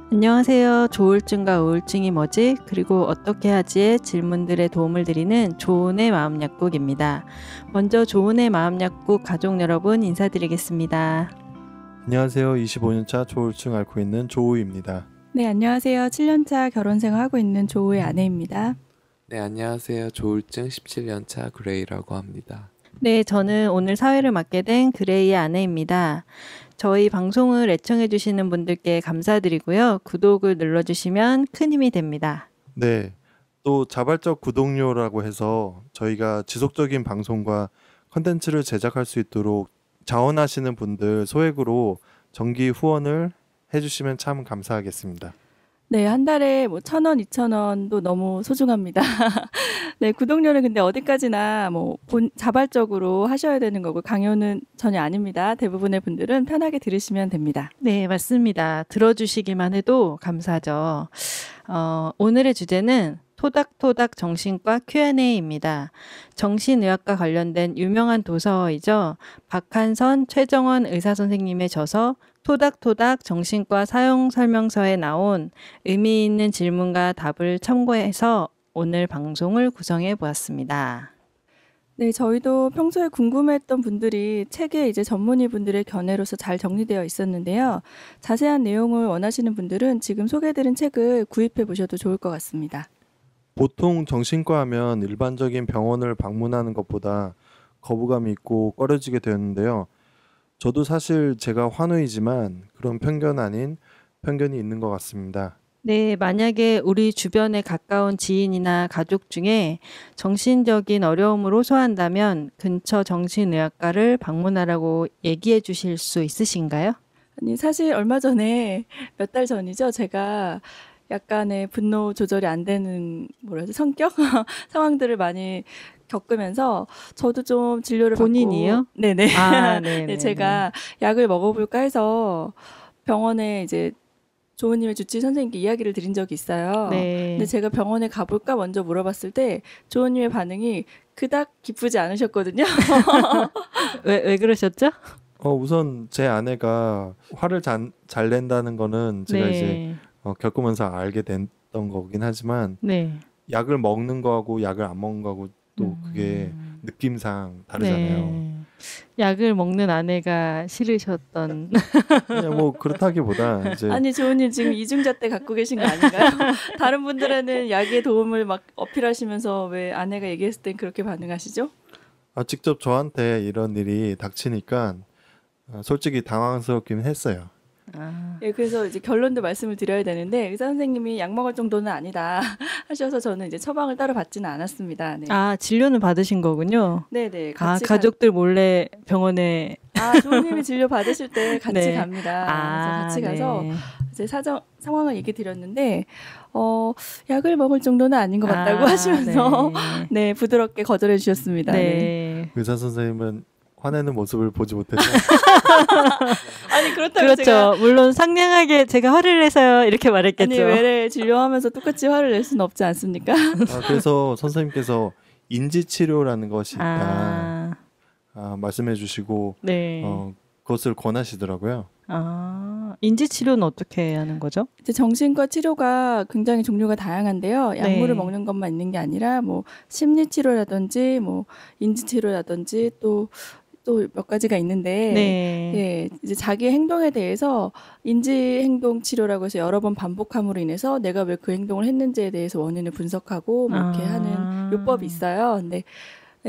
안녕하세요. 조울증과 우울증이 뭐지? 그리고 어떻게 하지의 질문들에 도움을 드리는 조은의 마음약국입니다. 먼저 조은의 마음약국 가족 여러분 인사드리겠습니다. 안녕하세요. 25년차 조울증 앓고 있는 조우입니다. 네, 안녕하세요. 7년차 결혼생활 하고 있는 조우의 아내입니다. 네, 안녕하세요. 조울증 17년차 그레이라고 합니다. 네, 저는 오늘 사회를 맡게 된 그레이의 아내입니다. 저희 방송을 애청해 주시는 분들께 감사드리고요. 구독을 눌러주시면 큰 힘이 됩니다. 네, 또 자발적 구독료라고 해서 저희가 지속적인 방송과 컨텐츠를 제작할 수 있도록 자원하시는 분들 소액으로 정기 후원을 해주시면 참 감사하겠습니다. 네, 한 달에 1,000원, 2,000원도 너무 소중합니다. 네, 구독료는 근데 어디까지나 자발적으로 하셔야 되는 거고 강요는 전혀 아닙니다. 대부분의 분들은 편하게 들으시면 됩니다. 네, 맞습니다. 들어주시기만 해도 감사하죠. 오늘의 주제는 토닥토닥 정신과 Q&A입니다. 정신의학과 관련된 유명한 도서이죠. 박한선, 최정원 의사선생님의 저서 토닥토닥 정신과 사용설명서에 나온 의미 있는 질문과 답을 참고해서 오늘 방송을 구성해 보았습니다. 네, 저희도 평소에 궁금했던 분들이 책에 이제 전문의 분들의 견해로서 잘 정리되어 있었는데요. 자세한 내용을 원하시는 분들은 지금 소개해드린 책을 구입해 보셔도 좋을 것 같습니다. 보통 정신과 하면 일반적인 병원을 방문하는 것보다 거부감이 있고 꺼려지게 되었는데요. 저도 사실 제가 환우이지만 그런 편견 아닌 편견이 있는 것 같습니다. 네, 만약에 우리 주변에 가까운 지인이나 가족 중에 정신적인 어려움을 호소한다면 근처 정신의학과를 방문하라고 얘기해 주실 수 있으신가요? 아니, 사실 얼마 전에 몇 달 전이죠. 제가 약간의 분노 조절이 안 되는 성격 상황들을 많이 겪으면서 저도 좀 진료를 본인이요? 받고 네네. 아, 네, 네, 제가 약을 먹어볼까 해서 병원에 이제 조은님의 주治선생님께 이야기를 드린 적이 있어요. 네. 근데 제가 병원에 가볼까 먼저 물어봤을 때 조은님의 반응이 그닥 기쁘지 않으셨거든요. 왜 그러셨죠? 우선 제 아내가 화를 잘 낸다는 거는 제가 이제 겪으면서 알게 됐던 거긴 하지만 네. 약을 먹는 거하고 약을 안 먹는 거하고 또 그게 느낌상 다르잖아요. 네. 약을 먹는 아내가 싫으셨던. 그냥 그렇다기보다 이제 아니 조은님 지금 이중잣대 갖고 계신 거 아닌가요? 다른 분들에는 약의 도움을 막 어필하시면서 왜 아내가 얘기했을 땐 그렇게 반응하시죠? 직접 저한테 이런 일이 닥치니까 솔직히 당황스럽긴 했어요. 예, 그래서 이제 결론도 말씀을 드려야 되는데 의사 선생님이 약 먹을 정도는 아니다 하셔서 저는 이제 처방을 따로 받지는 않았습니다. 네. 진료는 받으신 거군요. 네네. 가족들 몰래 병원에. 조은님이 진료 받으실 때 같이 네. 갑니다. 그래서 같이 가서 이제 상황을 얘기 드렸는데 약을 먹을 정도는 아닌 것 같다고 하시면서 네, 부드럽게 거절해 주셨습니다. 네. 의사 선생님은 화내는 모습을 보지 못해서 아니 그렇다고 그렇죠. 제가 물론 상냥하게 제가 화를 내서요 이렇게 말했겠죠. 아니 외래 진료하면서 똑같이 화를 낼 수는 없지 않습니까? 그래서 선생님께서 인지치료라는 것이 있다 말씀해 주시고 그것을 권하시더라고요. 인지치료는 어떻게 하는 거죠? 이제 정신과 치료가 굉장히 종류가 다양한데요. 약물을 먹는 것만 있는 게 아니라 심리치료라든지 인지치료라든지 또 몇 가지가 있는데 이제 자기의 행동에 대해서 인지행동 치료라고 해서 여러 번 반복함으로 인해서 내가 왜 그 행동을 했는지에 대해서 원인을 분석하고 이렇게 하는 요법이 있어요. 근데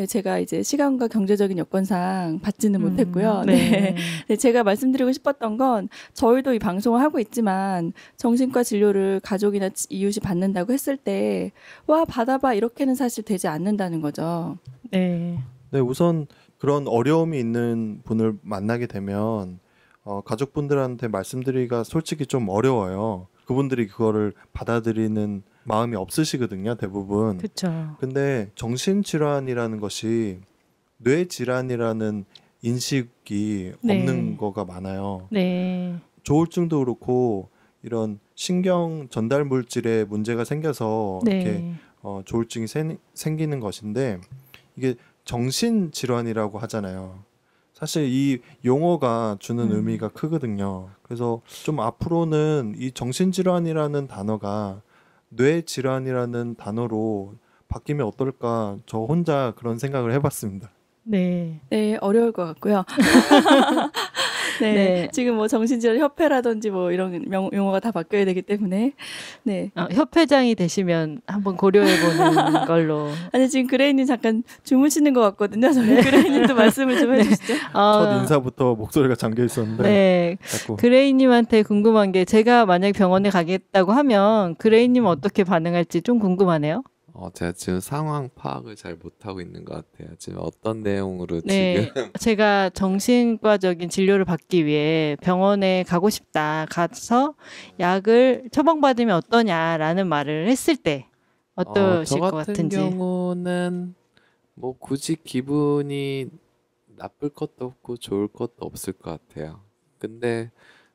제가 이제 시간과 경제적인 여건상 받지는 못했고요. 네, 제가 말씀드리고 싶었던 건 저희도 이 방송을 하고 있지만 정신과 진료를 가족이나 이웃이 받는다고 했을 때 와 받아봐 이렇게는 사실 되지 않는다는 거죠. 네, 우선 그런 어려움이 있는 분을 만나게 되면 가족분들한테 말씀드리기가 솔직히 좀 어려워요. 그분들이 그거를 받아들이는 마음이 없으시거든요, 대부분. 그렇죠. 근데 정신질환이라는 것이 뇌질환이라는 인식이 없는 거가 많아요. 조울증도 그렇고 이런 신경 전달 물질에 문제가 생겨서 이렇게 조울증이 생기는 것인데 이게 정신질환이라고 하잖아요. 사실 이 용어가 주는 음. 의미가 크거든요. 그래서 좀 앞으로는 이 정신질환이라는 단어가 뇌질환이라는 단어로 바뀌면 어떨까 저 혼자 그런 생각을 해봤습니다. 네. 네, 어려울 것 같고요. 네, 네. 지금 뭐 정신질환 협회라든지 뭐 이런 용어가 다 바뀌어야 되기 때문에 네. 협회장이 되시면 한번 고려해보는 걸로. 아니 지금 그레이님 잠깐 주무시는 것 같거든요. 저희 그레이님도 말씀을 좀 해주시죠. 첫 인사부터 목소리가 잠겨 있었는데 네. 자꾸 그레이님한테 궁금한 게 제가 만약 병원에 가겠다고 하면 그레이님은 어떻게 반응할지 좀 궁금하네요. 제가 지금 상황 파악을 잘 못하고 있는 것 같아요. 지금 어떤 내용으로 네. 지금 제가 정신과적인 진료를 받기 위해 병원에 가고 싶다. 가서 약을 처방받으면 어떠냐라는 말을 했을 때 저 어떠실 것 같은 같은지. 경우는 뭐 굳이 기분이 나쁠 것도 없고 좋을 것도 없을 것 같아요. 근데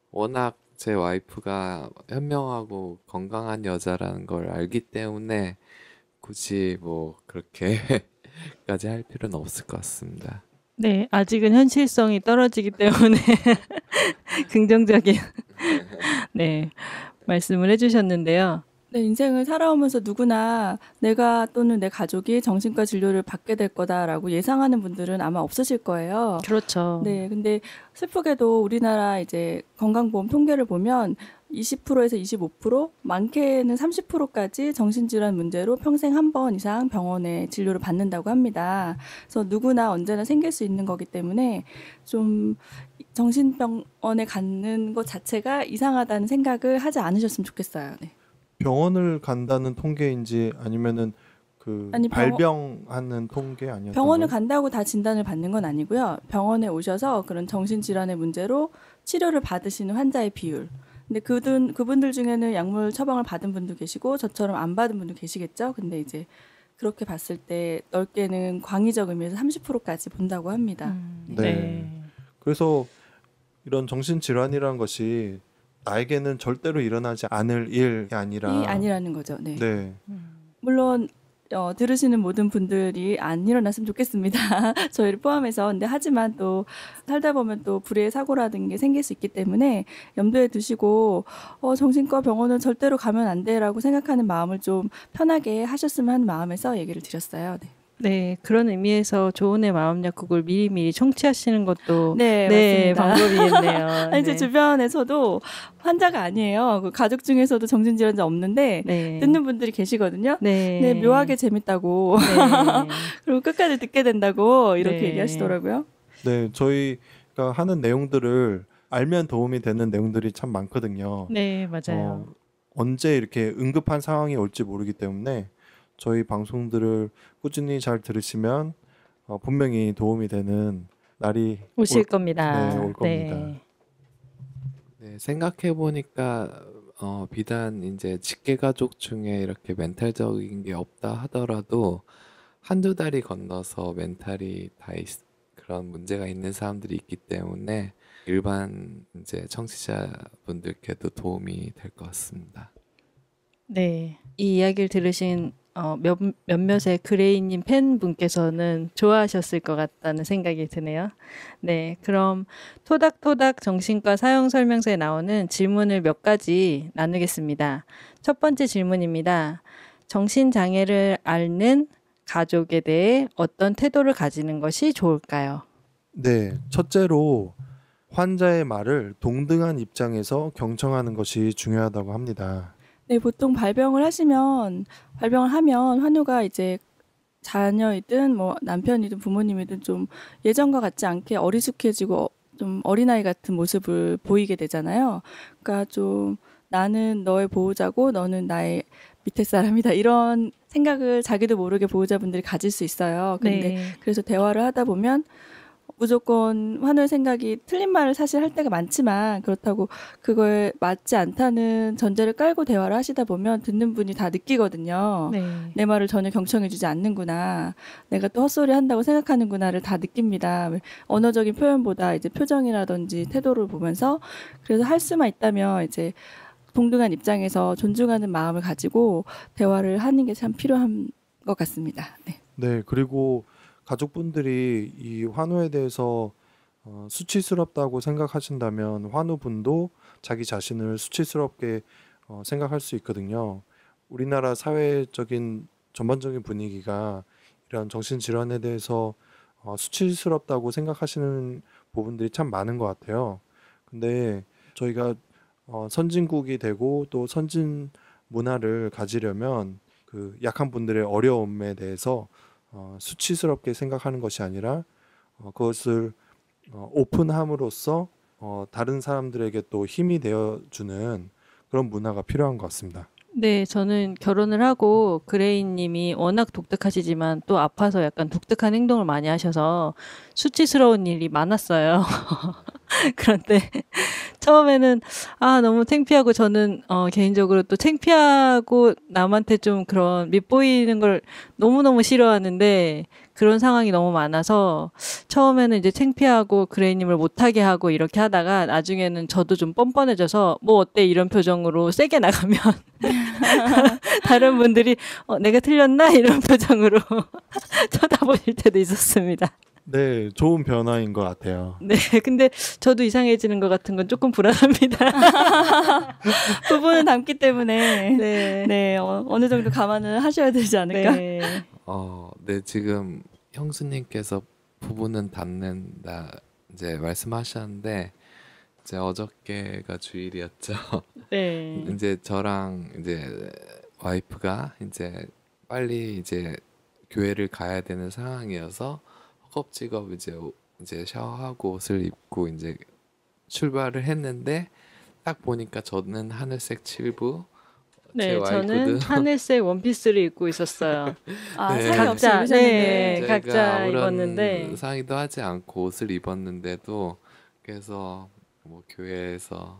워낙 제 와이프가 현명하고 건강한 여자라는 걸 알기 때문에 굳이 뭐 그렇게까지 할 필요는 없을 것 같습니다. 네. 아직은 현실성이 떨어지기 때문에 긍정적인 네. 말씀을 해주셨는데요. 네, 인생을 살아오면서 누구나 내가 또는 내 가족이 정신과 진료를 받게 될 거다라고 예상하는 분들은 아마 없으실 거예요. 그렇죠. 네, 근데 슬프게도 우리나라 이제 건강보험 통계를 보면 20%에서 25%, 많게는 30%까지 정신질환 문제로 평생 한 번 이상 병원에 진료를 받는다고 합니다. 그래서 누구나 언제나 생길 수 있는 거기 때문에 좀 정신병원에 가는 것 자체가 이상하다는 생각을 하지 않으셨으면 좋겠어요. 네. 병원을 간다는 통계인지 아니면은 아니, 발병하는 통계 아니었나요? 병원을 간다고 다 진단을 받는 건 아니고요. 병원에 오셔서 그런 정신질환의 문제로 치료를 받으시는 환자의 비율. 근데 그분들 중에는 약물 처방을 받은 분도 계시고 저처럼 안 받은 분도 계시겠죠. 근데 이제 그렇게 봤을 때 넓게는 광의적 의미에서 30%까지 본다고 합니다. 네. 그래서 이런 정신질환이라는 것이 나에게는 절대로 일어나지 않을 일이 아니라 이 아니라는 거죠. 네. 네. 물론 들으시는 모든 분들이 안 일어났으면 좋겠습니다. 저희를 포함해서. 근데 하지만 또 살다 보면 또 불의의 사고라든 게 생길 수 있기 때문에 염두에 두시고 정신과 병원은 절대로 가면 안 돼라고 생각하는 마음을 좀 편하게 하셨으면 하는 마음에서 얘기를 드렸어요. 네. 네, 그런 의미에서 조은의 마음 약국을 미리미리 청취하시는 것도 네, 맞습니다. 방법이겠네요. 아니, 제 주변에서도 환자가 아니에요. 그 가족 중에서도 정신질환자 없는데 네. 듣는 분들이 계시거든요. 네. 네, 묘하게 재밌다고. 네. 그리고 끝까지 듣게 된다고 이렇게 네. 얘기하시더라고요. 네, 저희가 하는 내용들을 알면 도움이 되는 내용들이 참 많거든요. 네, 맞아요. 언제 이렇게 응급한 상황이 올지 모르기 때문에 저희 방송들을 꾸준히 잘 들으시면 분명히 도움이 되는 날이 오실 겁니다. 네, 올 겁니다. 네, 생각해 보니까 비단 이제 직계 가족 중에 이렇게 멘탈적인 게 없다 하더라도 한두 달이 건너서 멘탈이 그런 문제가 있는 사람들이 있기 때문에 일반 이제 청취자분들께도 도움이 될 것 같습니다. 네, 이 이야기를 들으신 몇몇의 그레이님 팬분께서는 좋아하셨을 것 같다는 생각이 드네요. 네, 그럼 토닥토닥 정신과 사용 설명서에 나오는 질문을 몇 가지 나누겠습니다. 첫 번째 질문입니다. 정신장애를 앓는 가족에 대해 어떤 태도를 가지는 것이 좋을까요? 네, 첫째로 환자의 말을 동등한 입장에서 경청하는 것이 중요하다고 합니다. 네, 보통 발병을 하면 환우가 이제 자녀이든 뭐 남편이든 부모님이든 좀 예전과 같지 않게 어리숙해지고 좀 어린아이 같은 모습을 보이게 되잖아요. 그러니까 좀 나는 너의 보호자고 너는 나의 밑에 사람이다 이런 생각을 자기도 모르게 보호자분들이 가질 수 있어요. 근데 그래서 대화를 하다 보면 무조건 환우의 생각이 틀린 말을 사실 할 때가 많지만 그렇다고 그거에 맞지 않다는 전제를 깔고 대화를 하시다 보면 듣는 분이 다 느끼거든요. 네. 내 말을 전혀 경청해주지 않는구나. 내가 또 헛소리 한다고 생각하는구나를 다 느낍니다. 언어적인 표현보다 이제 표정이라든지 태도를 보면서 그래서 할 수만 있다면 이제 동등한 입장에서 존중하는 마음을 가지고 대화를 하는 게 참 필요한 것 같습니다. 네. 네, 그리고 가족분들이 이 환우에 대해서 수치스럽다고 생각하신다면 환우분도 자기 자신을 수치스럽게 생각할 수 있거든요. 우리나라 사회적인 전반적인 분위기가 이런 정신질환에 대해서 수치스럽다고 생각하시는 부분들이 참 많은 것 같아요. 근데 저희가 선진국이 되고 또 선진 문화를 가지려면 그 약한 분들의 어려움에 대해서 수치스럽게 생각하는 것이 아니라 그것을 오픈함으로써 다른 사람들에게 또 힘이 되어주는 그런 문화가 필요한 것 같습니다. 네, 저는 결혼을 하고 그레이님이 워낙 독특하시지만 또 아파서 약간 독특한 행동을 많이 하셔서 수치스러운 일이 많았어요. 그런데 처음에는 너무 창피하고 저는 개인적으로 또 창피하고 남한테 좀 그런 밉보이는 걸 너무너무 싫어하는데 그런 상황이 너무 많아서 처음에는 이제 창피하고 그레이님을 못하게 하고 이렇게 하다가 나중에는 저도 좀 뻔뻔해져서 뭐 어때 이런 표정으로 세게 나가면 다른 분들이 내가 틀렸나 이런 표정으로 쳐다보실 때도 있었습니다. 네, 좋은 변화인 것 같아요. 네, 근데 저도 이상해지는 것 같은 건 조금 불안합니다. 부부는 닮기 때문에 네, 네, 어느 정도 감안을 하셔야 되지 않을까? 네, 네, 지금 형수님께서 부부는 닮는다 이제 말씀하셨는데 이제 어저께가 주일이었죠. 네, 이제 저랑 이제 와이프가 이제 빨리 이제 교회를 가야 되는 상황이어서 허겁지겁 이제 샤워하고 옷을 입고 이제 출발을 했는데 딱 보니까 저는 하늘색 칠부, 제 네, 저는 와이프도 하늘색 원피스를 입고 있었어요. 네. 상의 없이 각자, 입으셨는데 네, 제가 각자 아무런 입었는데 상의도 하지 않고 옷을 입었는데도 그래서 뭐 교회에서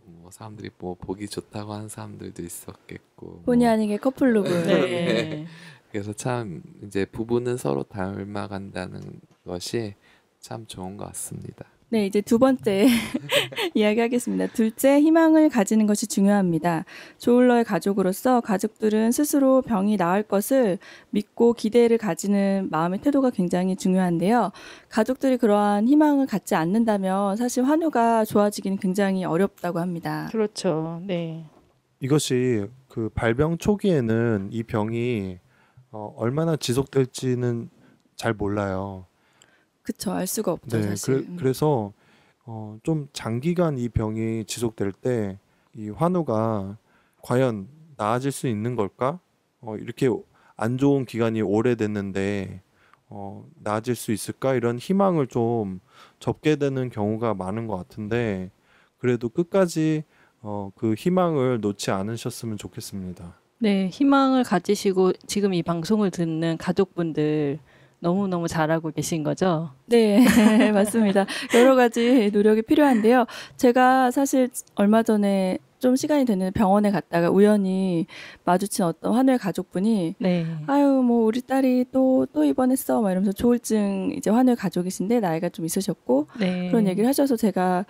뭐 사람들이 뭐 보기 좋다고 하는 사람들도 있었겠고 본의 뭐 아니게 커플룩을 네. 그래서 참 이제 부부는 서로 닮아간다는 것이 참 좋은 것 같습니다. 네, 이제 두 번째 이야기하겠습니다. 둘째, 희망을 가지는 것이 중요합니다. 조울러의 가족으로서 가족들은 스스로 병이 나을 것을 믿고 기대를 가지는 마음의 태도가 굉장히 중요한데요. 가족들이 그러한 희망을 갖지 않는다면 사실 환우가 좋아지기는 굉장히 어렵다고 합니다. 그렇죠. 네. 이것이 그 발병 초기에는 이 병이 얼마나 지속될지는 잘 몰라요. 그쵸, 알 수가 없죠, 네, 사실. 그래서 좀 장기간 이 병이 지속될 때 이 환우가 과연 나아질 수 있는 걸까? 이렇게 안 좋은 기간이 오래됐는데 나아질 수 있을까? 이런 희망을 좀 접게 되는 경우가 많은 것 같은데 그래도 끝까지 그 희망을 놓지 않으셨으면 좋겠습니다. 네, 희망을 가지시고 지금 이 방송을 듣는 가족분들 너무너무 잘하고 계신 거죠? 네, 맞습니다. 여러 가지 노력이 필요한데요. 제가 사실 얼마 전에 좀 시간이 됐는데 병원에 갔다가 우연히 마주친 어떤 환우의 가족분이 네. 아유, 뭐 우리 딸이 또 입원했어 막 이러면서 조울증 이제 환우의 가족이신데 나이가 좀 있으셨고 네. 그런 얘기를 하셔서 제가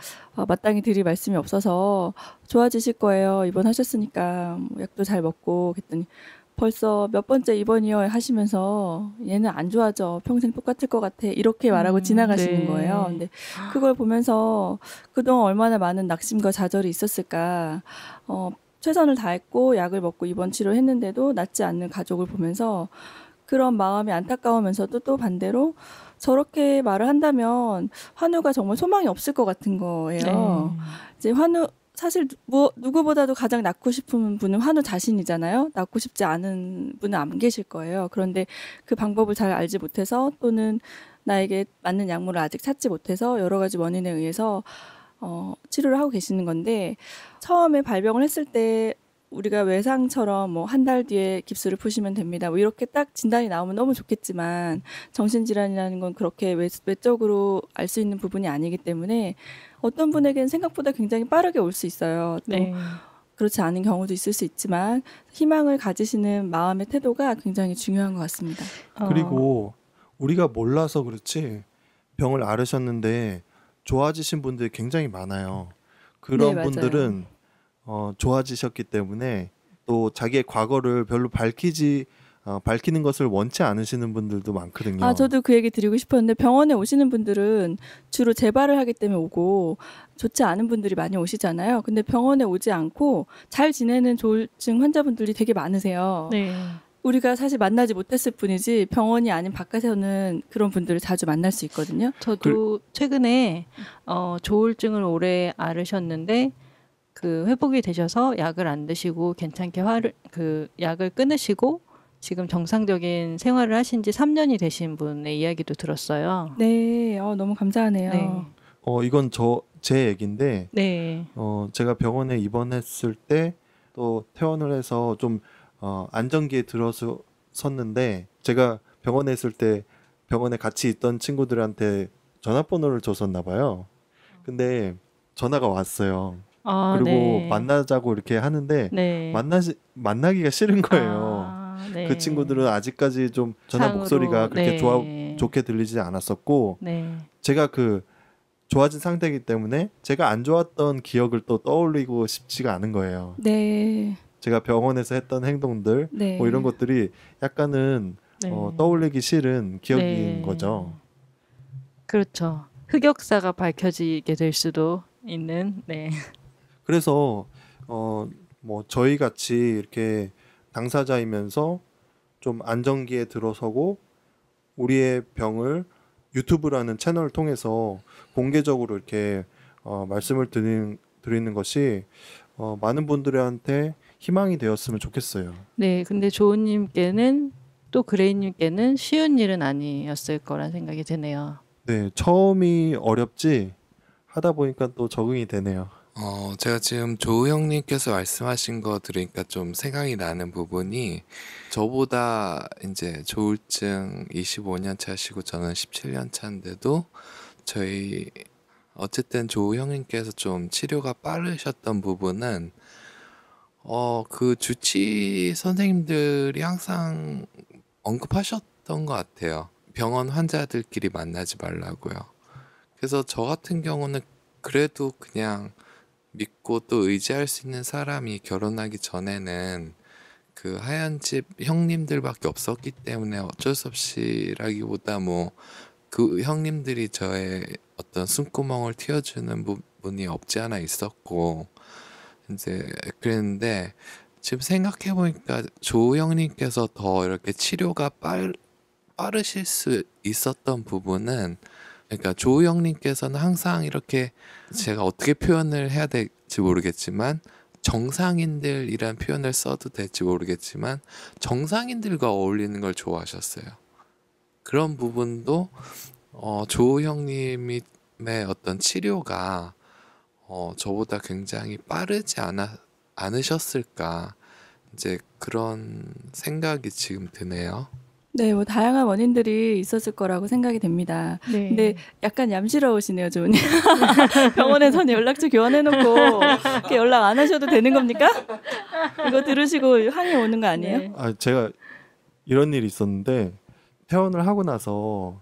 마땅히 드릴 말씀이 없어서 좋아지실 거예요. 입원하셨으니까 뭐 약도 잘 먹고 그랬더니 벌써 몇 번째 입원이요 하시면서 얘는 안 좋아져. 평생 똑같을 것 같아. 이렇게 말하고 지나가시는 네. 거예요. 근데 그걸 보면서 그동안 얼마나 많은 낙심과 좌절이 있었을까. 최선을 다했고 약을 먹고 입원 치료했는데도 낫지 않는 가족을 보면서 그런 마음이 안타까우면서도 또 반대로 저렇게 말을 한다면 환우가 정말 소망이 없을 것 같은 거예요. 네. 이제 환우 사실 누구보다도 가장 낳고 싶은 분은 환우 자신이잖아요. 낳고 싶지 않은 분은 안 계실 거예요. 그런데 그 방법을 잘 알지 못해서 또는 나에게 맞는 약물을 아직 찾지 못해서 여러 가지 원인에 의해서 치료를 하고 계시는 건데 처음에 발병을 했을 때 우리가 외상처럼 뭐 한 달 뒤에 깁스를 푸시면 됩니다. 뭐 이렇게 딱 진단이 나오면 너무 좋겠지만 정신질환이라는 건 그렇게 외적으로 알 수 있는 부분이 아니기 때문에 어떤 분에게는 생각보다 굉장히 빠르게 올 수 있어요. 또 네. 그렇지 않은 경우도 있을 수 있지만 희망을 가지시는 마음의 태도가 굉장히 중요한 것 같습니다. 그리고 우리가 몰라서 그렇지 병을 앓으셨는데 좋아지신 분들이 굉장히 많아요. 그런 네, 맞아요. 분들은 좋아지셨기 때문에 또 자기의 과거를 별로 밝히지 밝히는 것을 원치 않으시는 분들도 많거든요. 저도 그 얘기 드리고 싶었는데 병원에 오시는 분들은 주로 재발을 하기 때문에 오고 좋지 않은 분들이 많이 오시잖아요. 근데 병원에 오지 않고 잘 지내는 조울증 환자분들이 되게 많으세요. 네. 우리가 사실 만나지 못했을 뿐이지 병원이 아닌 바깥에서는 그런 분들을 자주 만날 수 있거든요. 저도 최근에 조울증을 오래 앓으셨는데 그 회복이 되셔서 약을 안 드시고 괜찮게 그 약을 끊으시고 지금 정상적인 생활을 하신 지 3년이 되신 분의 이야기도 들었어요. 네, 너무 감사하네요. 네. 이건 제 얘기인데 네. 제가 병원에 입원했을 때 또 퇴원을 해서 좀 안정기에 들어섰는데 제가 병원에 있을 때 병원에 같이 있던 친구들한테 전화번호를 줬었나 봐요. 근데 전화가 왔어요. 그리고 네. 만나자고 이렇게 하는데 네. 만나기가 싫은 거예요. 네. 그 친구들은 아직까지 좀 전화 상으로, 목소리가 그렇게 네. 좋게 들리지 않았었고 네. 제가 그 좋아진 상태이기 때문에 제가 안 좋았던 기억을 또 떠올리고 싶지가 않은 거예요. 네. 제가 병원에서 했던 행동들 네. 뭐 이런 것들이 약간은 네. 떠올리기 싫은 기억인 네. 거죠. 그렇죠. 흑역사가 밝혀지게 될 수도 있는. 네. 그래서 뭐 저희 같이 이렇게 당사자이면서 좀 안정기에 들어서고 우리의 병을 유튜브라는 채널을 통해서 공개적으로 이렇게 말씀을 드리는 것이 많은 분들한테 희망이 되었으면 좋겠어요. 네. 근데 조은님께는 또 그레이님께는 쉬운 일은 아니었을 거란 생각이 드네요. 네, 처음이 어렵지 하다 보니까 또 적응이 되네요. 제가 지금 조우 형님께서 말씀하신 거 들으니까 좀 생각이 나는 부분이 저보다 이제 조울증 25년 차시고 저는 17년 차인데도 저희 어쨌든 조우 형님께서 좀 치료가 빠르셨던 부분은 그 주치 선생님들이 항상 언급하셨던 것 같아요. 병원 환자들끼리 만나지 말라고요. 그래서 저 같은 경우는 그래도 그냥 믿고 또 의지할 수 있는 사람이 결혼하기 전에는 그 하얀 집 형님들밖에 없었기 때문에 어쩔 수 없이라기보다 뭐 그 형님들이 저의 어떤 숨구멍을 틔워주는 부분이 없지 않아 있었고 이제 그랬는데 지금 생각해 보니까 조 형님께서 더 이렇게 치료가 빠르실 수 있었던 부분은 그러니까 조 형님께서는 항상 이렇게 제가 어떻게 표현을 해야 될지 모르겠지만 정상인들이란 표현을 써도 될지 모르겠지만 정상인들과 어울리는 걸 좋아하셨어요. 그런 부분도 조 형님의 어떤 치료가 저보다 굉장히 빠르지 않으셨을까 이제 그런 생각이 지금 드네요. 네, 뭐 다양한 원인들이 있었을 거라고 생각이 됩니다. 네. 근데 약간 얌시러우시네요, 조은님. 병원에서는 연락처 교환해놓고 이렇게 연락 안 하셔도 되는 겁니까? 이거 들으시고 항의 오는 거 아니에요? 네. 제가 이런 일이 있었는데 퇴원을 하고 나서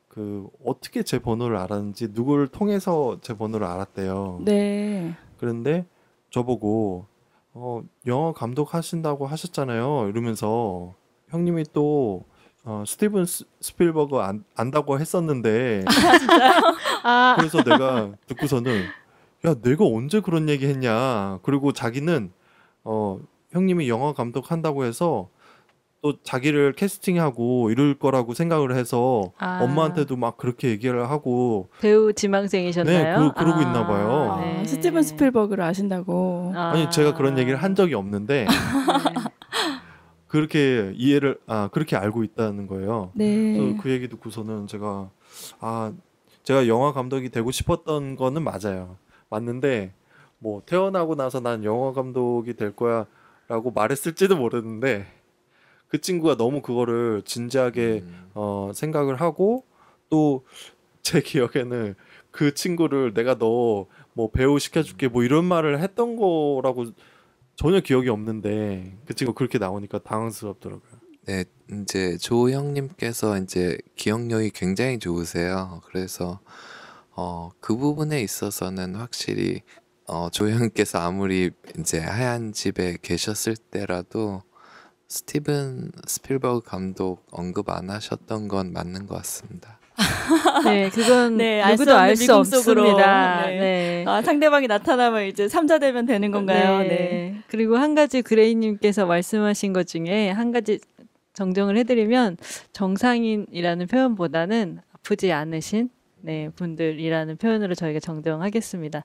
그 어떻게 제 번호를 알았는지 누구를 통해서 제 번호를 알았대요. 네. 그런데 저보고 영화 감독 하신다고 하셨잖아요. 이러면서 형님이 또 스티븐 스필버그 안다고 했었는데 그래서 내가 듣고서는 야 내가 언제 그런 얘기 했냐. 그리고 자기는 형님이 영화 감독 한다고 해서 또 자기를 캐스팅하고 이럴 거라고 생각을 해서 엄마한테도 막 그렇게 얘기를 하고 배우 지망생이셨나요? 네, 그러고 있나 봐요. 네. 스티븐 스필버그를 아신다고. 아니 제가 그런 얘기를 한 적이 없는데 그렇게 그렇게 알고 있다는 거예요. 네. 그래서 그 얘기 듣고서는 제가 영화 감독이 되고 싶었던 거는 맞는데 뭐 태어나고 나서 난 영화 감독이 될 거야라고 말했을지도 모르는데 그 친구가 너무 그거를 진지하게 생각을 하고 또 제 기억에는 그 친구를 내가 너 뭐 배우 시켜줄게 뭐 이런 말을 했던 거라고 전혀 기억이 없는데 그 친구 그렇게 나오니까 당황스럽더라고요. 네, 이제 조 형님께서 이제 기억력이 굉장히 좋으세요. 그래서 그 부분에 있어서는 확실히 조 형님께서 아무리 이제 하얀 집에 계셨을 때라도 스티븐 스필버그 감독 언급 안 하셨던 건 맞는 것 같습니다. 네, 그건 네, 알 수 누구도 없는 알 수 미궁 속으로. 없습니다. 네. 네. 아, 상대방이 나타나면 이제 삼자되면 되는 건가요? 네. 그리고 한 가지 그레이님께서 말씀하신 것 중에 한 가지 정정을 해드리면 정상인이라는 표현보다는 아프지 않으신 분들이라는 표현으로 저희가 정정하겠습니다.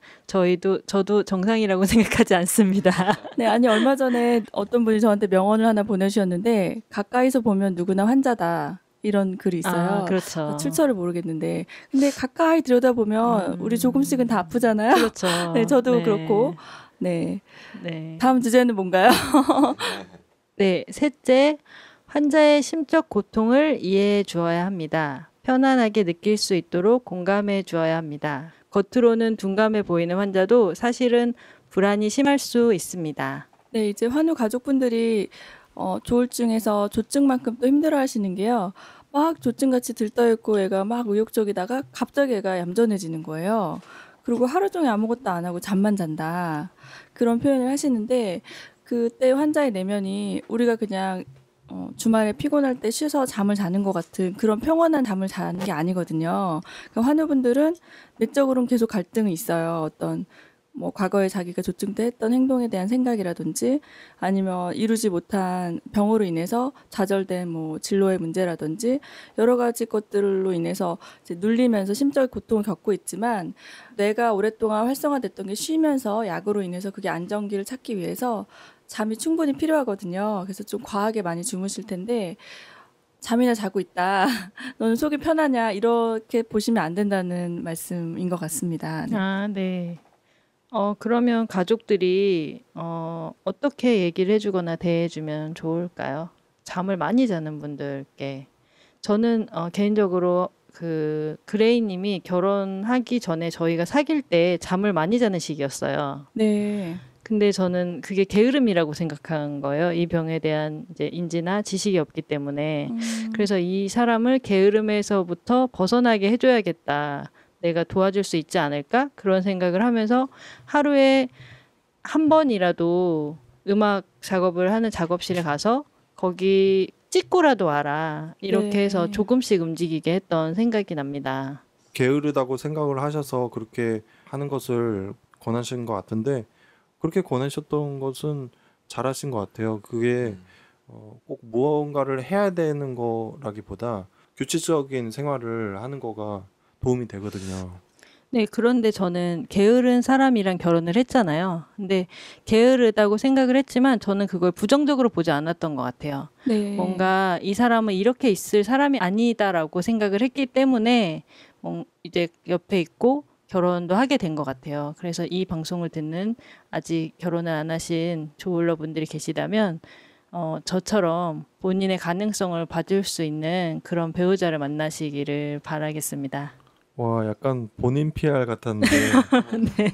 저도 정상이라고 생각하지 않습니다. 네, 아니 얼마 전에 어떤 분이 저한테 명언을 하나 보내주셨는데 가까이서 보면 누구나 환자다. 이런 글이 있어요. 그렇죠. 출처를 모르겠는데. 근데 가까이 들여다보면 우리 조금씩은 다 아프잖아요. 그렇죠. 네, 저도 네. 그렇고. 네. 네. 다음 주제는 뭔가요? 네, 셋째, 환자의 심적 고통을 이해해 주어야 합니다. 편안하게 느낄 수 있도록 공감해 주어야 합니다. 겉으로는 둔감해 보이는 환자도 사실은 불안이 심할 수 있습니다. 네, 이제 환우 가족분들이 조울증에서 조증만큼 또 힘들어 하시는 게요. 막 조증같이 들떠있고 애가 막 의욕적이다가 갑자기 애가 얌전해지는 거예요. 그리고 하루 종일 아무것도 안 하고 잠만 잔다. 그런 표현을 하시는데 그때 환자의 내면이 우리가 그냥 주말에 피곤할 때 쉬어서 잠을 자는 것 같은 그런 평온한 잠을 자는 게 아니거든요. 그러니까 환우분들은 내적으로는 계속 갈등이 있어요. 어떤 뭐 과거에 자기가 조증 때 했던 행동에 대한 생각이라든지 아니면 이루지 못한 병으로 인해서 좌절된 뭐 진로의 문제라든지 여러 가지 것들로 인해서 이제 눌리면서 심적 고통을 겪고 있지만 뇌가 오랫동안 활성화됐던 게 쉬면서 약으로 인해서 그게 안정기를 찾기 위해서 잠이 충분히 필요하거든요. 그래서 좀 과하게 많이 주무실 텐데 잠이나 자고 있다. 너는 속이 편하냐? 이렇게 보시면 안 된다는 말씀인 것 같습니다. 네. 네. 그러면 가족들이 어떻게 얘기를 해주거나 대해주면 좋을까요? 잠을 많이 자는 분들께. 저는 개인적으로 그레이님이 결혼하기 전에 저희가 사귈 때 잠을 많이 자는 시기였어요. 네. 근데 저는 그게 게으름이라고 생각한 거예요. 이 병에 대한 이제 인지나 지식이 없기 때문에. 그래서 이 사람을 게으름에서부터 벗어나게 해줘야겠다. 내가 도와줄 수 있지 않을까? 그런 생각을 하면서 하루에 한 번이라도 음악 작업을 하는 작업실에 가서 거기 찍고라도 와라. 이렇게 네. 해서 조금씩 움직이게 했던 생각이 납니다. 게으르다고 생각을 하셔서 그렇게 하는 것을 권하신 것 같은데 그렇게 권하셨던 것은 잘하신 것 같아요. 그게 꼭 무언가를 해야 되는 거라기보다 규칙적인 생활을 하는 거가 도움이 되거든요. 네, 그런데 저는 게으른 사람이랑 결혼을 했잖아요. 근데 게으르다고 생각을 했지만 저는 그걸 부정적으로 보지 않았던 것 같아요. 네. 뭔가 이 사람은 이렇게 있을 사람이 아니다라고 생각을 했기 때문에 이제 옆에 있고 결혼도 하게 된 것 같아요. 그래서 이 방송을 듣는 아직 결혼을 안 하신 조울러 분들이 계시다면 저처럼 본인의 가능성을 봐줄 수 있는 그런 배우자를 만나시기를 바라겠습니다. 와, 약간 본인 PR 같았는데 네.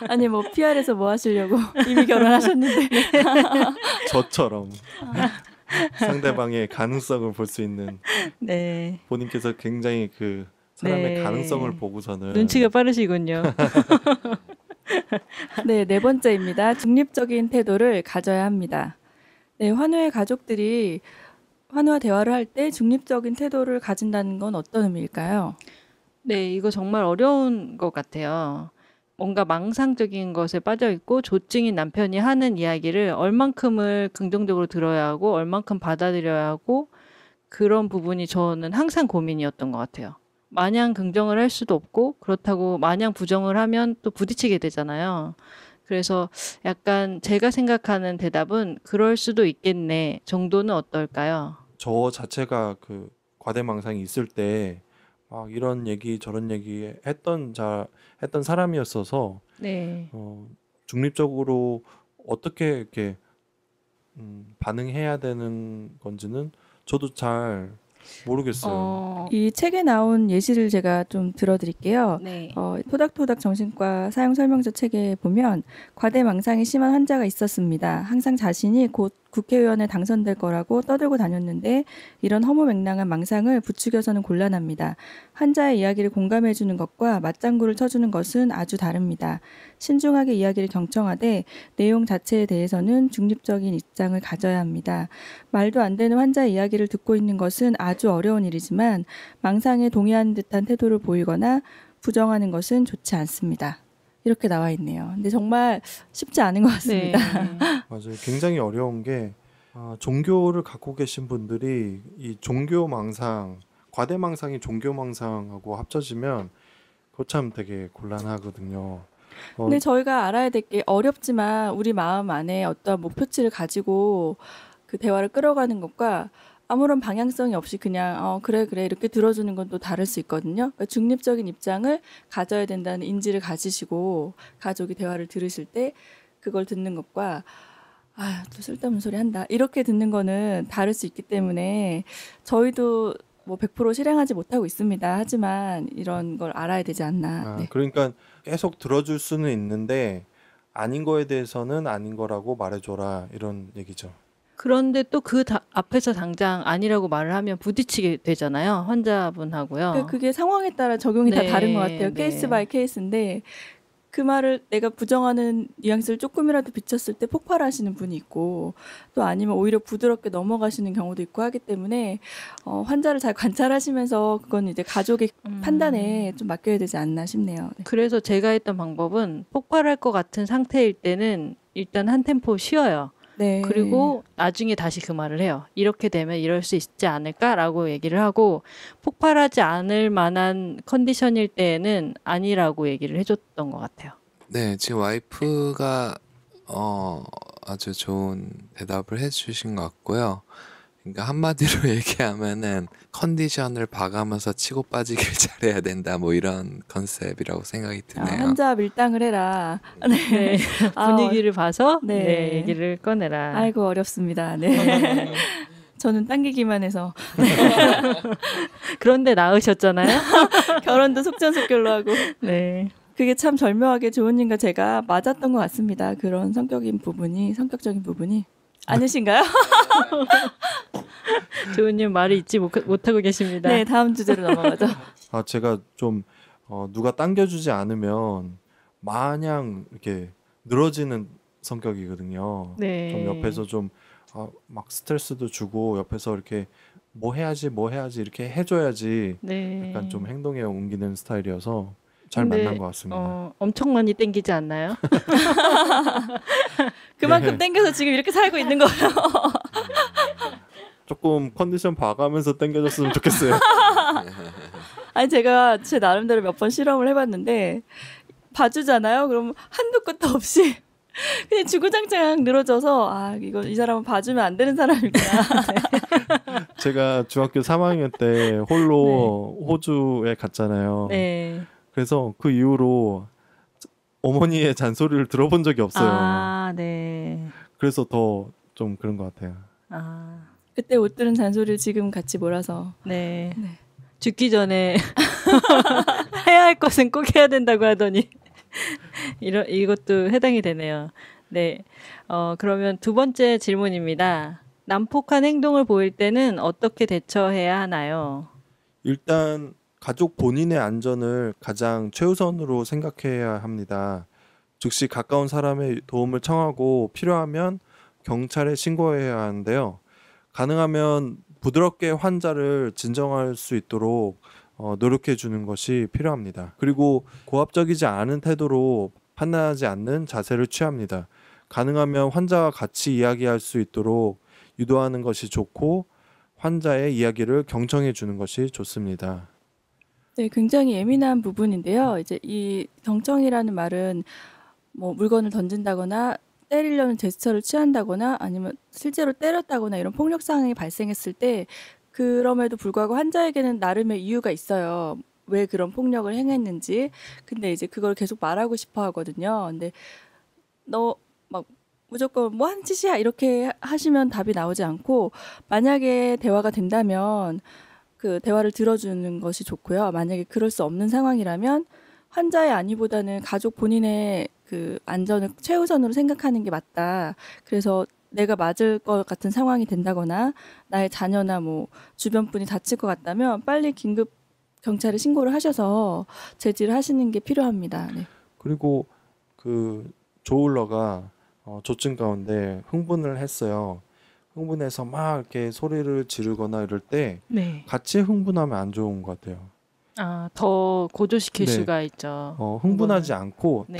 아니 뭐 PR에서 뭐 하시려고 이미 결혼하셨는데. 저처럼 상대방의 가능성을 볼 수 있는 네. 본인께서 굉장히 그 사람의 네. 가능성을 보고서는 눈치가 빠르시군요. 네, 네 번째입니다. 중립적인 태도를 가져야 합니다. 네, 환우의 가족들이 환우와 대화를 할 때 중립적인 태도를 가진다는 건 어떤 의미일까요? 네, 이거 정말 어려운 것 같아요. 뭔가 망상적인 것에 빠져 있고 조증인 남편이 하는 이야기를 얼만큼을 긍정적으로 들어야 하고 얼만큼 받아들여야 하고 그런 부분이 저는 항상 고민이었던 것 같아요. 마냥 긍정을 할 수도 없고 그렇다고 마냥 부정을 하면 또 부딪히게 되잖아요. 그래서 약간 제가 생각하는 대답은 그럴 수도 있겠네 정도는 어떨까요? 저 자체가 그 과대망상이 있을 때 막 이런 얘기 저런 얘기 했던 사람이었어서 네. 중립적으로 어떻게 이렇게 반응해야 되는 건지는 저도 잘 모르겠어요. 이 책에 나온 예시를 제가 좀 들어드릴게요. 네. 토닥토닥 정신과 사용 설명서 책에 보면 과대망상이 심한 환자가 있었습니다. 항상 자신이 곧 국회의원에 당선될 거라고 떠들고 다녔는데 이런 허무맹랑한 망상을 부추겨서는 곤란합니다. 환자의 이야기를 공감해주는 것과 맞장구를 쳐주는 것은 아주 다릅니다. 신중하게 이야기를 경청하되 내용 자체에 대해서는 중립적인 입장을 가져야 합니다. 말도 안 되는 환자의 이야기를 듣고 있는 것은 아주 어려운 일이지만 망상에 동의하는 듯한 태도를 보이거나 부정하는 것은 좋지 않습니다. 이렇게 나와 있네요. 근데 정말 쉽지 않은 것 같습니다. 네. 맞아요. 굉장히 어려운 게 종교를 갖고 계신 분들이 이 종교망상, 과대망상이 종교망상하고 합쳐지면 그거 참 되게 곤란하거든요. 근데 저희가 알아야 될 게 어렵지만 우리 마음 안에 어떤 목표치를 가지고 그 대화를 끌어가는 것과 아무런 방향성이 없이 그냥 그래 이렇게 들어주는 건 또 다를 수 있거든요. 그러니까 중립적인 입장을 가져야 된다는 인지를 가지시고 가족이 대화를 들으실 때 그걸 듣는 것과 또 쓸데없는 소리 한다 이렇게 듣는 거는 다를 수 있기 때문에 저희도 뭐 100% 실행하지 못하고 있습니다. 하지만 이런 걸 알아야 되지 않나. 네. 그러니까 계속 들어줄 수는 있는데 아닌 거에 대해서는 아닌 거라고 말해줘라 이런 얘기죠. 그런데 또 그 앞에서 당장 아니라고 말을 하면 부딪히게 되잖아요. 환자분하고요. 그러니까 그게 상황에 따라 적용이 다 네, 다른 것 같아요. 네. 케이스 바이 케이스인데 그 말을 내가 부정하는 뉘앙스를 조금이라도 비쳤을 때 폭발하시는 분이 있고 또 아니면 오히려 부드럽게 넘어가시는 경우도 있고 하기 때문에 환자를 잘 관찰하시면서 그건 이제 가족의 판단에 좀 맡겨야 되지 않나 싶네요. 네. 그래서 제가 했던 방법은 폭발할 것 같은 상태일 때는 일단 한 템포 쉬어요. 네. 그리고 나중에 다시 그 말을 해요. 이렇게 되면 이럴 수 있지 않을까라고 얘기를 하고 폭발하지 않을 만한 컨디션일 때에는 아니라고 얘기를 해줬던 것 같아요. 네, 지금 와이프가 아주 좋은 대답을 해주신 것 같고요. 그러니까 한마디로 얘기하면은 컨디션을 봐가면서 치고 빠지길 잘해야 된다, 뭐 이런 컨셉이라고 생각이 드네요. 환자 밀당을 해라. 네. 분위기를 봐서 네. 네, 얘기를 꺼내라. 아이고 어렵습니다. 네. 저는 당기기만 해서 그런데 낳으셨잖아요. 결혼도 속전속결로 하고 네. 그게 참 절묘하게 조은님과 제가 맞았던 것 같습니다. 그런 성격적인 부분이 아니신가요? 조은님 말을 잊지 못하고 계십니다. 네, 다음 주제로 넘어가죠. 제가 좀 누가 당겨주지 않으면 마냥 이렇게 늘어지는 성격이거든요. 네. 좀 옆에서 좀 막 스트레스도 주고 옆에서 이렇게 뭐 해야지 이렇게 해줘야지 네. 약간 좀 행동에 옮기는 스타일이어서 잘 근데, 만난 것 같습니다. 엄청 많이 땡기지 않나요? 그만큼 땡겨서 지금 이렇게 살고 있는 거예요. 조금 컨디션 봐가면서 땡겨줬으면 좋겠어요. 아니 제가 제 나름대로 몇 번 실험을 해봤는데 봐주잖아요. 그럼 한도 끝도 없이 그냥 주구장창 늘어져서 이 사람은 봐주면 안 되는 사람이구나. 제가 중학교 3학년 때 홀로 호주에 갔잖아요. 네. 그래서 그 이후로 어머니의 잔소리를 들어본 적이 없어요. 네. 그래서 더 좀 그런 것 같아요. 그때 못 들은 잔소리를 지금 같이 몰아서. 네. 네. 죽기 전에 해야 할 것은 꼭 해야 된다고 하더니 이것도 해당이 되네요. 네. 그러면 두 번째 질문입니다. 난폭한 행동을 보일 때는 어떻게 대처해야 하나요? 일단 가족 본인의 안전을 가장 최우선으로 생각해야 합니다. 즉시 가까운 사람의 도움을 청하고 필요하면 경찰에 신고해야 하는데요. 가능하면 부드럽게 환자를 진정할 수 있도록 노력해 주는 것이 필요합니다. 그리고 고압적이지 않은 태도로 판단하지 않는 자세를 취합니다. 가능하면 환자와 같이 이야기할 수 있도록 유도하는 것이 좋고 환자의 이야기를 경청해 주는 것이 좋습니다. 네, 굉장히 예민한 부분인데요. 이제 이 경청이라는 말은 뭐 물건을 던진다거나 때리려는 제스처를 취한다거나 아니면 실제로 때렸다거나 이런 폭력 상황이 발생했을 때 그럼에도 불구하고 환자에게는 나름의 이유가 있어요. 왜 그런 폭력을 행했는지. 근데 이제 그걸 계속 말하고 싶어 하거든요. 근데 너 막 무조건 뭐 하는 짓이야 이렇게 하시면 답이 나오지 않고 만약에 대화가 된다면 그 대화를 들어주는 것이 좋고요. 만약에 그럴 수 없는 상황이라면 환자의 안위보다는 가족 본인의 그 안전을 최우선으로 생각하는 게 맞다. 그래서 내가 맞을 것 같은 상황이 된다거나 나의 자녀나 뭐 주변 분이 다칠 것 같다면 빨리 긴급 경찰에 신고를 하셔서 제지를 하시는 게 필요합니다. 네. 그리고 그 조울러가 조증 가운데 흥분을 했어요. 흥분해서 막 이렇게 소리를 지르거나 이럴 때 네. 같이 흥분하면 안 좋은 것 같아요. 더 고조시킬 네. 수가 있죠. 흥분하지 않고 네.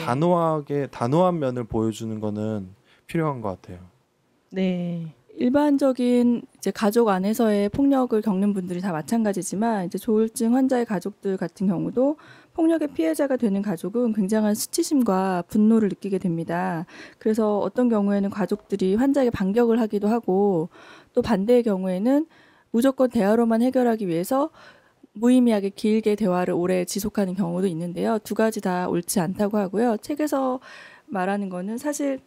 단호한 면을 보여주는 거는 필요한 것 같아요. 네. 일반적인 이제 가족 안에서의 폭력을 겪는 분들이 다 마찬가지지만 이제 조울증 환자의 가족들 같은 경우도 폭력의 피해자가 되는 가족은 굉장한 수치심과 분노를 느끼게 됩니다. 그래서 어떤 경우에는 가족들이 환자에게 반격을 하기도 하고 또 반대의 경우에는 무조건 대화로만 해결하기 위해서 무의미하게 길게 대화를 오래 지속하는 경우도 있는데요. 두 가지 다 옳지 않다고 하고요. 책에서 말하는 거는 사실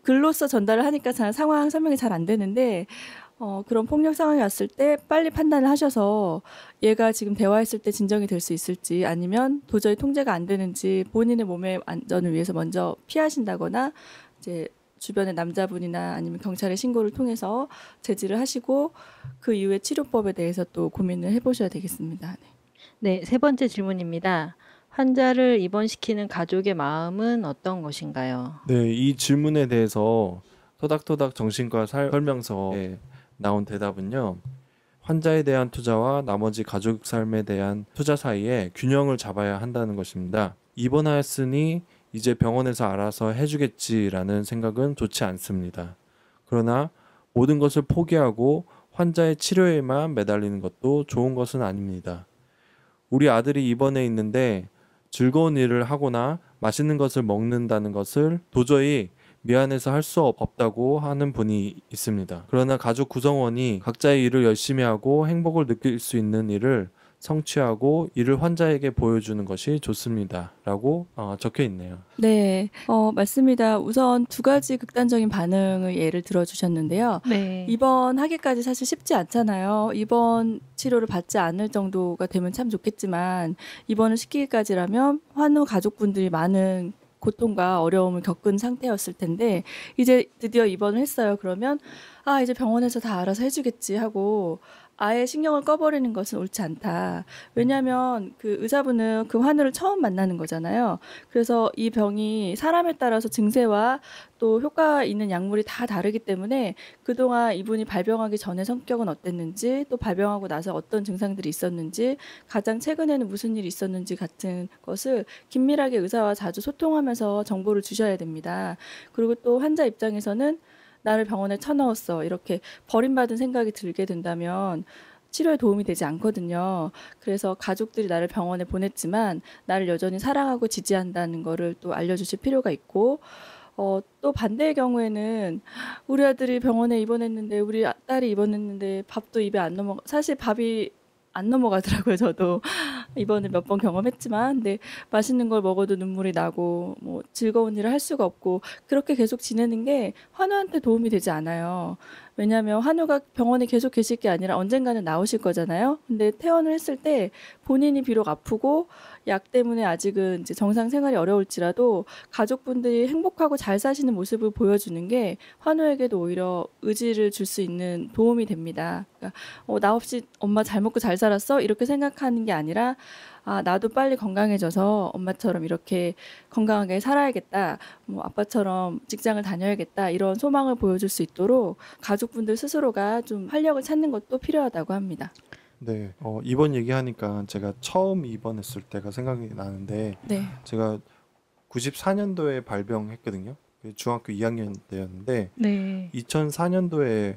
글로써 전달을 하니까 잘 상황 설명이 잘 안 되는데 그런 폭력 상황이 왔을 때 빨리 판단을 하셔서 얘가 지금 대화했을 때 진정이 될 수 있을지 아니면 도저히 통제가 안 되는지 본인의 몸의 안전을 위해서 먼저 피하신다거나 이제 주변의 남자분이나 아니면 경찰에 신고를 통해서 제지를 하시고 그 이후에 치료법에 대해서 또 고민을 해보셔야 되겠습니다. 네, 세 번째 질문입니다. 환자를 입원시키는 가족의 마음은 어떤 것인가요? 네, 이 질문에 대해서 토닥토닥 정신과 설명서에 나온 대답은요. 환자에 대한 투자와 나머지 가족 삶에 대한 투자 사이에 균형을 잡아야 한다는 것입니다. 입원하였으니 이제 병원에서 알아서 해주겠지라는 생각은 좋지 않습니다. 그러나 모든 것을 포기하고 환자의 치료에만 매달리는 것도 좋은 것은 아닙니다. 우리 아들이 입원해 있는데 즐거운 일을 하거나 맛있는 것을 먹는다는 것을 도저히 미안해서 할 수 없다고 하는 분이 있습니다. 그러나 가족 구성원이 각자의 일을 열심히 하고 행복을 느낄 수 있는 일을 성취하고 이를 환자에게 보여주는 것이 좋습니다. 라고 적혀 있네요. 네, 맞습니다. 우선 두 가지 극단적인 반응의 예를 들어주셨는데요. 네. 입원하기까지 사실 쉽지 않잖아요. 입원 치료를 받지 않을 정도가 되면 참 좋겠지만 입원을 시키기까지라면 환우 가족분들이 많은 고통과 어려움을 겪은 상태였을 텐데 이제 드디어 입원을 했어요. 그러면 이제 병원에서 다 알아서 해주겠지 하고 아예 신경을 꺼버리는 것은 옳지 않다. 왜냐하면 그 의사분은 그 환우를 처음 만나는 거잖아요. 그래서 이 병이 사람에 따라서 증세와 또 효과 있는 약물이 다 다르기 때문에 그동안 이분이 발병하기 전에 성격은 어땠는지 또 발병하고 나서 어떤 증상들이 있었는지 가장 최근에는 무슨 일이 있었는지 같은 것을 긴밀하게 의사와 자주 소통하면서 정보를 주셔야 됩니다. 그리고 또 환자 입장에서는 나를 병원에 쳐넣었어 이렇게 버림받은 생각이 들게 된다면 치료에 도움이 되지 않거든요. 그래서 가족들이 나를 병원에 보냈지만 나를 여전히 사랑하고 지지한다는 거를 또 알려주실 필요가 있고 또 반대의 경우에는 우리 아들이 병원에 입원했는데 우리 딸이 입원했는데 밥도 입에 안 넘어가 사실 밥이 안 넘어가더라고요. 저도 이번에 몇 번 경험했지만 근데 맛있는 걸 먹어도 눈물이 나고 뭐 즐거운 일을 할 수가 없고 그렇게 계속 지내는 게 환우한테 도움이 되지 않아요. 왜냐하면 환우가 병원에 계속 계실 게 아니라 언젠가는 나오실 거잖아요. 근데 퇴원을 했을 때 본인이 비록 아프고 약 때문에 아직은 이제 정상 생활이 어려울지라도 가족분들이 행복하고 잘 사시는 모습을 보여주는 게 환우에게도 오히려 의지를 줄 수 있는 도움이 됩니다. 그러니까 나 없이 엄마 잘 먹고 잘 살았어? 이렇게 생각하는 게 아니라 나도 빨리 건강해져서 엄마처럼 이렇게 건강하게 살아야겠다. 뭐 아빠처럼 직장을 다녀야겠다. 이런 소망을 보여줄 수 있도록 가족분들 스스로가 좀 활력을 찾는 것도 필요하다고 합니다. 네, 입원 얘기하니까 제가 처음 입원했을 때가 생각이 나는데 네. 제가 94년도에 발병했거든요. 중학교 2학년 때였는데 네. 2004년도에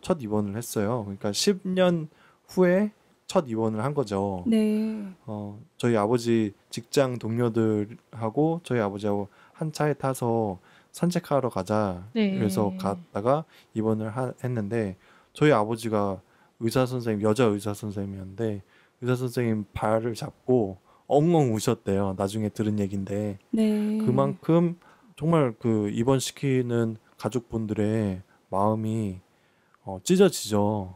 첫 입원을 했어요. 그러니까 10년 후에 첫 입원을 한 거죠. 네. 저희 아버지 직장 동료들하고 저희 아버지하고 한 차에 타서 산책하러 가자. 네. 그래서 갔다가 입원을 했는데 저희 아버지가 여자 의사 선생님이었는데 의사 선생님 발을 잡고 엉엉 우셨대요. 나중에 들은 얘긴데 네. 그만큼 정말 그 입원시키는 가족분들의 마음이 찢어지죠.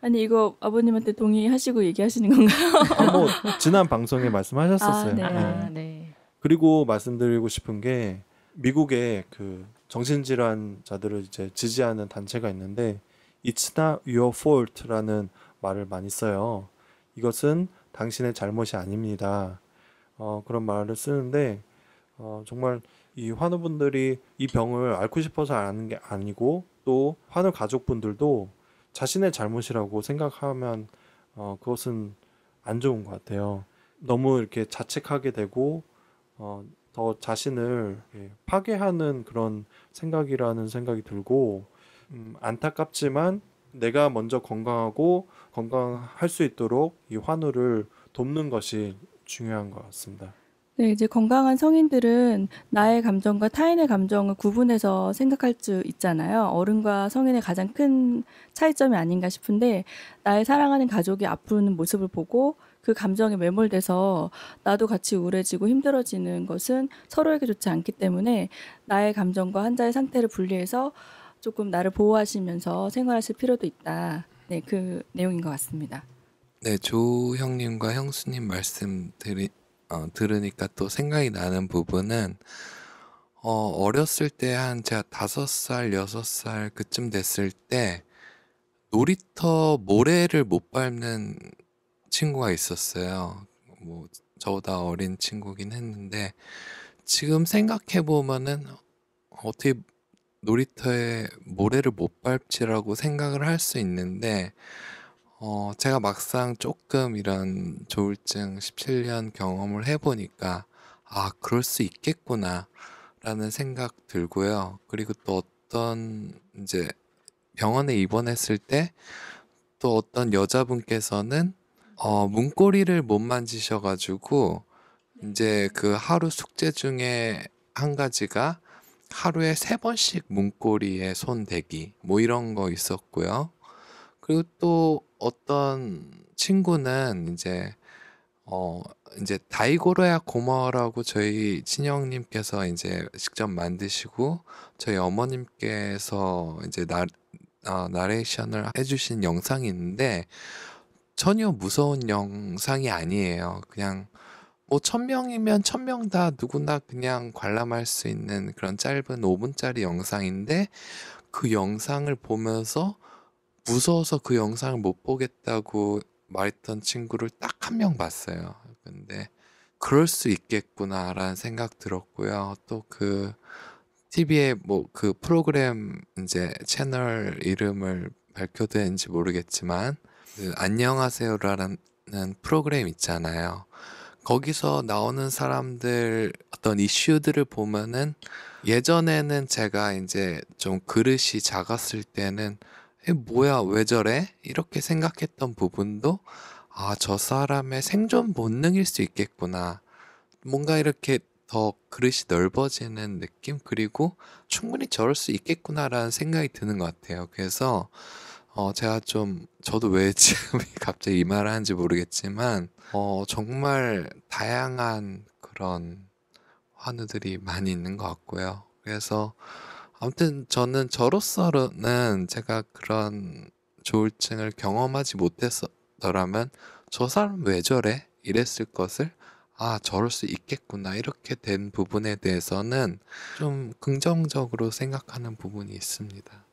아니 이거 아버님한테 동의하시고 얘기하시는 건가요? 뭐 지난 방송에 말씀하셨었어요. 네. 네. 네. 그리고 말씀드리고 싶은 게 미국에 그 정신질환자들을 이제 지지하는 단체가 있는데 It's not your fault라는 말을 많이 써요. 이것은 당신의 잘못이 아닙니다. 그런 말을 쓰는데 정말 이 환우분들이 이 병을 앓고 싶어서 앓는 게 아니고 또 환우 가족분들도 자신의 잘못이라고 생각하면 그것은 안 좋은 것 같아요. 너무 이렇게 자책하게 되고 더 자신을 파괴하는 그런 생각이라는 생각이 들고 안타깝지만 내가 먼저 건강하고 건강할 수 있도록 이 환우를 돕는 것이 중요한 것 같습니다. 네, 이제 건강한 성인들은 나의 감정과 타인의 감정을 구분해서 생각할 수 있잖아요. 어른과 성인의 가장 큰 차이점이 아닌가 싶은데 나의 사랑하는 가족이 아프는 모습을 보고 그 감정에 매몰돼서 나도 같이 우울해지고 힘들어지는 것은 서로에게 좋지 않기 때문에 나의 감정과 환자의 상태를 분리해서 조금 나를 보호하시면서 생활하실 필요도 있다. 네, 그 내용인 것 같습니다. 네, 조 형님과 형수님 들으니까 또 생각이 나는 부분은 어렸을 때 한 제가 5살, 6살 그쯤 됐을 때 놀이터 모래를 못 밟는 친구가 있었어요. 뭐 저보다 어린 친구긴 했는데 지금 생각해 보면은 어떻게 놀이터에 모래를 못 밟지라고 생각을 할 수 있는데 제가 막상 조금 이런 조울증 17년 경험을 해보니까 아, 그럴 수 있겠구나 라는 생각 들고요. 그리고 또 어떤 이제 병원에 입원했을 때 또 어떤 여자분께서는 문고리를 못 만지셔가지고 이제 그 하루 숙제 중에 한 가지가 하루에 3번씩 문고리에 손 대기 뭐 이런 거 있었고요. 그리고 또 어떤 친구는 이제 다이고로야 고마워라고 저희 친형님께서 이제 직접 만드시고 저희 어머님께서 이제 나레이션을 해주신 영상이 있는데 전혀 무서운 영상이 아니에요. 그냥 뭐 1000명이면 1000명 다 누구나 그냥 관람할 수 있는 그런 짧은 5분짜리 영상인데 그 영상을 보면서 무서워서 그 영상을 못 보겠다고 말했던 친구를 딱 1명 봤어요. 근데 그럴 수 있겠구나라는 생각 들었고요. 또 그 TV에 뭐 그 프로그램 이제 채널 이름을 밝혀도 되는지 모르겠지만 그 안녕하세요라는 프로그램 있잖아요. 거기서 나오는 사람들 어떤 이슈들을 보면은 예전에는 제가 이제 좀 그릇이 작았을 때는 뭐야 왜 저래? 이렇게 생각했던 부분도 아, 저 사람의 생존 본능일 수 있겠구나. 뭔가 이렇게 더 그릇이 넓어지는 느낌? 그리고 충분히 저럴 수 있겠구나라는 생각이 드는 것 같아요. 그래서 제가 좀 저도 왜 지금 갑자기 이 말을 하는지 모르겠지만 정말 다양한 그런 환우들이 많이 있는 것 같고요. 그래서 아무튼 저는 저로서는 제가 그런 조울증을 경험하지 못했더라면 저 사람 왜 저래? 이랬을 것을 아, 저럴 수 있겠구나. 이렇게 된 부분에 대해서는 좀 긍정적으로 생각하는 부분이 있습니다.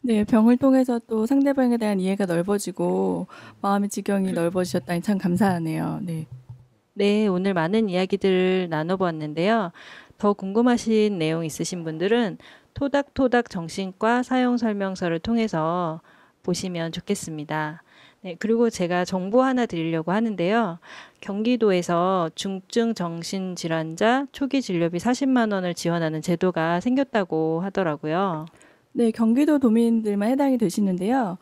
네, 병을 통해서 또 상대방에 대한 이해가 넓어지고 마음의 지경이 넓어지셨다니 참 감사하네요. 네. 네, 오늘 많은 이야기들을 나눠보았는데요. 더 궁금하신 내용 있으신 분들은 토닥토닥 정신과 사용 설명서를 통해서 보시면 좋겠습니다. 네, 그리고 제가 정보 하나 드리려고 하는데요. 경기도에서 중증 정신질환자 초기 진료비 40만 원을 지원하는 제도가 생겼다고 하더라고요. 네, 경기도 도민들만 해당이 되시는데요.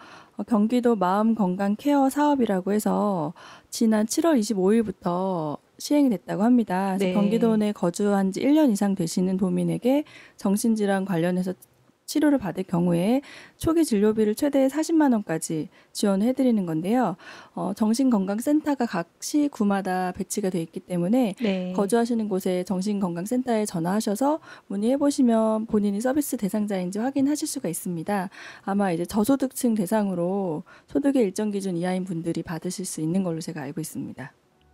경기도 마음건강 케어 사업이라고 해서 지난 7월 25일부터 시행이 됐다고 합니다. 그래서 네. 경기도 내 거주한 지 1년 이상 되시는 도민에게 정신질환 관련해서 치료를 받을 경우에 초기 진료비를 최대 40만 원까지 지원해 드리는 건데요. 정신건강센터가 각 시구마다 배치가 되어 있기 때문에 네. 거주하시는 곳에 정신건강센터에 전화하셔서 문의해 보시면 본인이 서비스 대상자인지 확인하실 수가 있습니다. 아마 이제 저소득층 대상으로 소득의 일정 기준 이하인 분들이 받으실 수 있는 걸로 제가 알고 있습니다.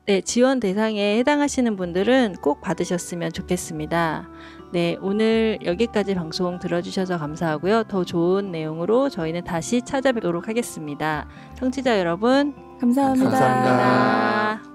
네, 지원 대상에 해당하시는 분들은 꼭 받으셨으면 좋겠습니다. 네, 오늘 여기까지 방송 들어주셔서 감사하고요. 더 좋은 내용으로 저희는 다시 찾아뵙도록 하겠습니다. 청취자 여러분, 감사합니다. 감사합니다. 감사합니다.